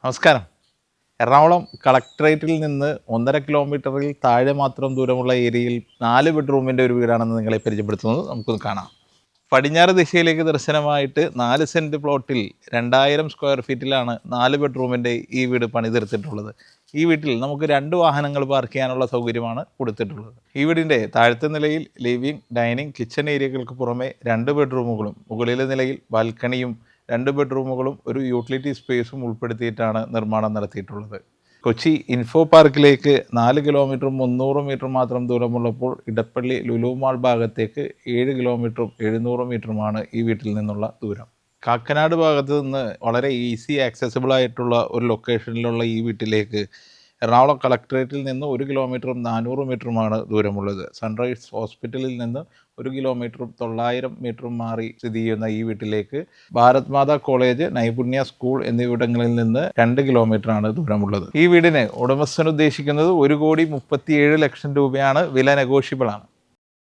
നമസ്കാരം. എറണാകുളം കളക്ടറേറ്റിൽ നിന്ന് 1.5 കിലോമീറ്ററിൽ താഴെ മാത്രം ദൂരമുള്ള ഏരിയയിൽ 4 ബെഡ്റൂമിൻ്റെ ഒരു വീടാണെന്ന് നിങ്ങളെ പരിചയപ്പെടുത്തുന്നത്. നമുക്കൊന്ന് കാണാം. പടിഞ്ഞാറ് ദിശയിലേക്ക് ദർശനമായിട്ട് 4 സെൻറ്റ് പ്ലോട്ടിൽ 2000 സ്ക്വയർ ഫീറ്റിലാണ് 4 ബെഡ്റൂമിൻ്റെ ഈ വീട് പണിതീർത്തിട്ടുള്ളത്. ഈ വീട്ടിൽ നമുക്ക് 2 വാഹനങ്ങൾ പാർക്ക് ചെയ്യാനുള്ള സൗകര്യമാണ് കൊടുത്തിട്ടുള്ളത്. ഈ വീടിൻ്റെ താഴത്തെ നിലയിൽ ലിവിംഗ്, ഡൈനിങ്, കിച്ചൺ ഏരിയകൾക്ക് പുറമെ 2 ബെഡ്റൂമുകളും മുകളിലെ നിലയിൽ ബാൽക്കണിയും 2 ബെഡ്റൂമുകളും ഒരു യൂട്ടിലിറ്റി സ്പേസും ഉൾപ്പെടുത്തിയിട്ടാണ് നിർമ്മാണം നടത്തിയിട്ടുള്ളത്. കൊച്ചി ഇൻഫോ പാർക്കിലേക്ക് 4 കിലോമീറ്ററും 300 മീറ്റർ മാത്രം ദൂരമുള്ളപ്പോൾ ഇടപ്പള്ളി ലുലു മാൾ ഭാഗത്തേക്ക് 7 കിലോമീറ്ററും 700 മീറ്ററുമാണ് ഈ വീട്ടിൽ നിന്നുള്ള ദൂരം. കാക്കനാട് ഭാഗത്ത് നിന്ന് വളരെ ഈസി ആക്സസിബിൾ ആയിട്ടുള്ള ഒരു ലൊക്കേഷനിലുള്ള ഈ വീട്ടിലേക്ക് എറണാകുളം കളക്ടറേറ്റിൽ നിന്ന് 1 കിലോമീറ്ററും 400 മീറ്ററുമാണ് ദൂരമുള്ളത്. സൺറൈസ് ഹോസ്പിറ്റലിൽ നിന്ന് 1 കിലോമീറ്ററും 900 മീറ്ററും മാറി സ്ഥിതി ചെയ്യുന്ന ഈ വീട്ടിലേക്ക് ഭാരത് മാതാ കോളേജ്, നൈപുണ്യ സ്കൂൾ എന്നിവിടങ്ങളിൽ നിന്ന് 2 കിലോമീറ്ററാണ് ദൂരമുള്ളത്. ഈ വീടിന് ഉടമസ്ഥൻ ഉദ്ദേശിക്കുന്നത് 1,37,00,000 രൂപയാണ്. വില നെഗോഷ്യബിൾ ആണ്.